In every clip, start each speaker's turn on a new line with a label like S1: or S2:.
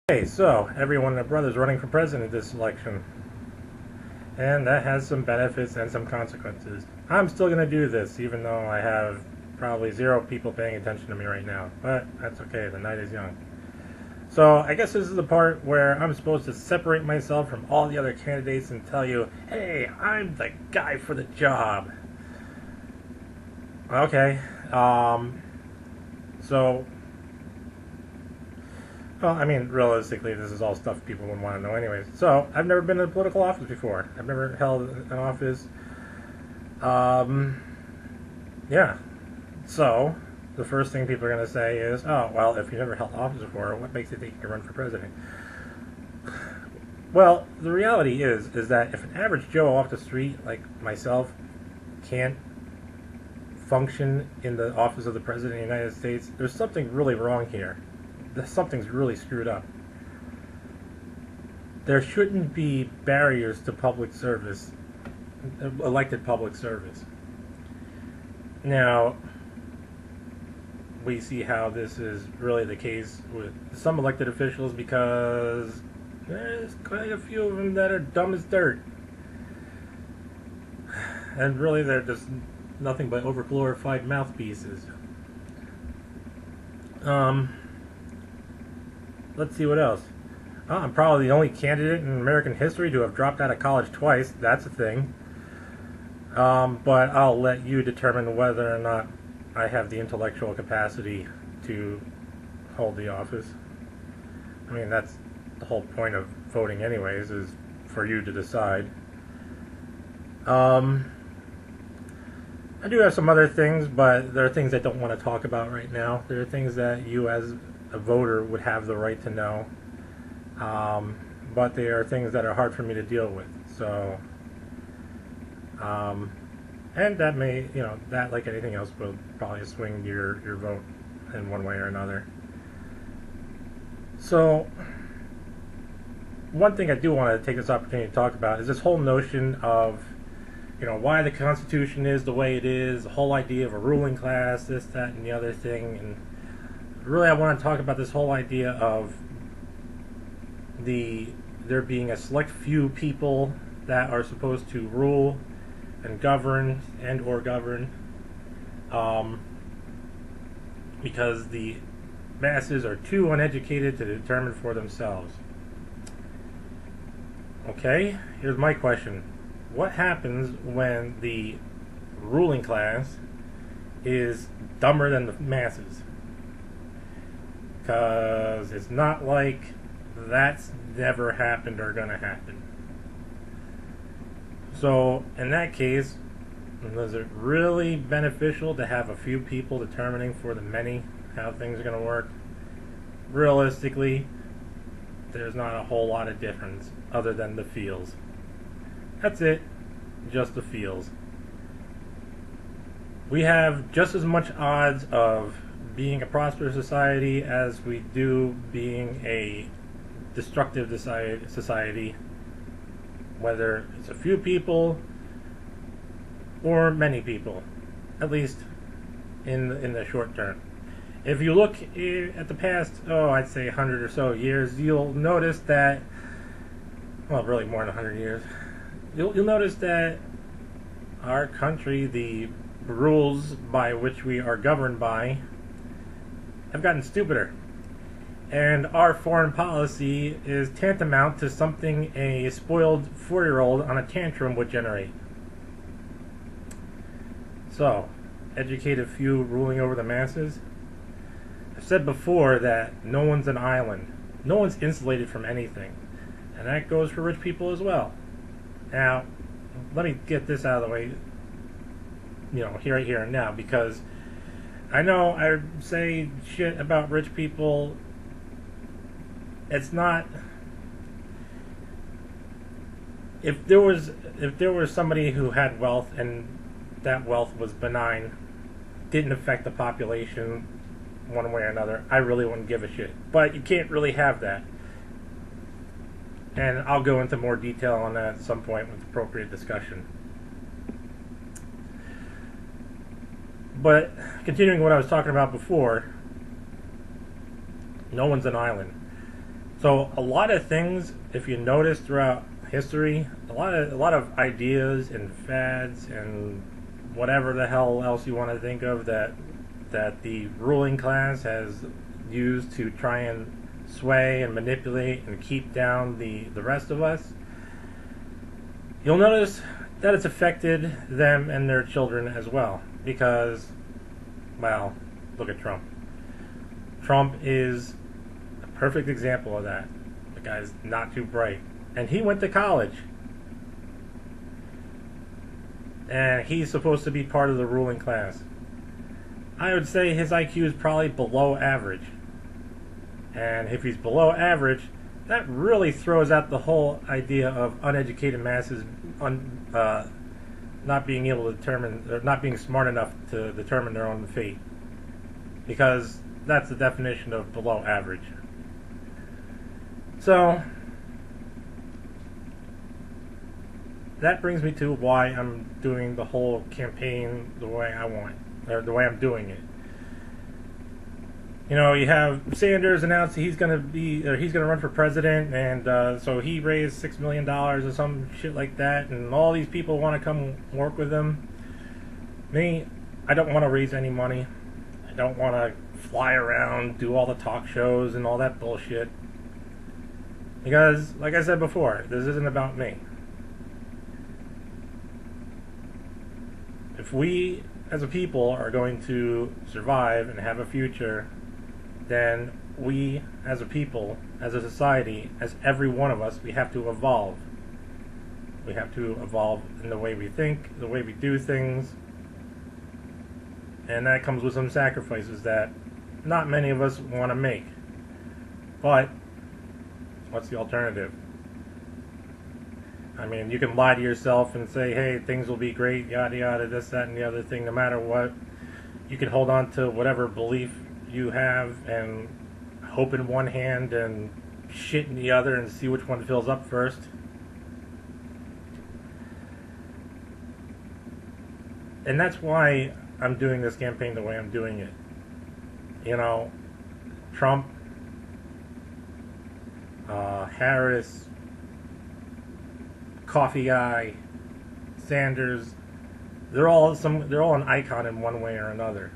S1: Hey, so everyone and their brother's running for president this election, and that has some benefits and some consequences. I'm still going to do this, even though I have probably zero people paying attention to me right now, but that's okay, the night is young. So I guess this is the part where I'm supposed to separate myself from all the other candidates and tell you, hey, I'm the guy for the job. Okay, so well, I mean, realistically, this is all stuff people would want to know anyways. So, I've never been in a political office before. I've never held an office. Um, yeah. So, the first thing people are going to say is, oh, well, if you never held office before, what makes you think you can run for president? Well, the reality is that if an average Joe off the street, like myself, can't function in the office of the President of the United States, there's something really wrong here. Something's really screwed up. There shouldn't be barriers to public service, elected public service. Now, we see how this is really the case with some elected officials because there's quite a few of them that are dumb as dirt. And really, they're just nothing but overglorified mouthpieces. Let's see what else. I'm probably the only candidate in American history to have dropped out of college twice. That's a thing. But I'll let you determine whether or not I have the intellectual capacity to hold the office. I mean, that's the whole point of voting anyways, is for you to decide. I do have some other things, but there are things I don't want to talk about right now. There are things that you as a voter would have the right to know, but they are things that are hard for me to deal with. So, and that may, that like anything else will probably swing your vote in one way or another. So, one thing I do want to take this opportunity to talk about is this whole notion of, why the Constitution is the way it is, the whole idea of a ruling class, this, that, and the other thing, and really, I want to talk about this whole idea of there being a select few people that are supposed to rule and govern because the masses are too uneducated to determine for themselves. Okay, here's my question. What happens when the ruling class is dumber than the masses? Because it's not like that's never happened or gonna happen. So, in that case, is it really beneficial to have a few people determining for the many how things are gonna work? Realistically, there's not a whole lot of difference other than the feels. That's it, just the feels. We have just as much odds of being a prosperous society as we do being a destructive society, whether it's a few people or many people, at least in the short term. If you look at the past, I'd say 100 or so years, you'll notice that, well, really more than 100 years, you'll notice that our country, the rules by which we are governed by, have gotten stupider. And our foreign policy is tantamount to something a spoiled 4-year-old on a tantrum would generate. So, educated few ruling over the masses. I've said before that no one's an island. No one's insulated from anything. And that goes for rich people as well. Now, let me get this out of the way, here and now, because I know I say shit about rich people. It's not. If there was somebody who had wealth and that wealth was benign, didn't affect the population one way or another, I really wouldn't give a shit. But you can't really have that. And I'll go into more detail on that at some point with appropriate discussion. But continuing what I was talking about before, no one's an island. So a lot of things, if you notice throughout history, a lot of ideas and fads and whatever the hell else you want to think of that the ruling class has used to try and sway and manipulate and keep down the rest of us, you'll notice that it's affected them and their children as well. Because, well, look at Trump. Trump is a perfect example of that. The guy's not too bright. And he went to college. And he's supposed to be part of the ruling class. I would say his IQ is probably below average. And if he's below average, that really throws out the whole idea of uneducated masses not being able to determine, or not being smart enough to determine their own fate. Because that's the definition of below average. So, that brings me to why I'm doing the whole campaign the way I want, or the way I'm doing it. You know, you have Sanders announced he's going to run for president, and so he raised $6 million or some shit like that, and all these people want to come work with him. Me, I don't want to raise any money. I don't want to fly around, do all the talk shows and all that bullshit. Because, like I said before, this isn't about me. If we, as a people, are going to survive and have a future, then we, as a people, as a society, as every one of us, we have to evolve. We have to evolve in the way we think, the way we do things, and that comes with some sacrifices that not many of us want to make. But what's the alternative? I mean, you can lie to yourself and say, hey, things will be great, yada yada, this, that, and the other thing, no matter what. You can hold on to whatever belief you have and hope in one hand and shit in the other and see which one fills up first. And that's why I'm doing this campaign the way I'm doing it. You know, Trump, Harris, Coffee Guy, Sanders, they're all an icon in one way or another.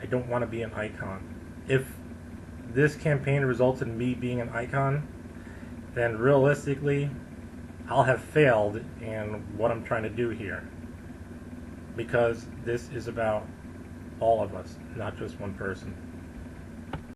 S1: I don't want to be an icon. If this campaign results in me being an icon, then realistically, I'll have failed in what I'm trying to do here. Because this is about all of us, not just one person.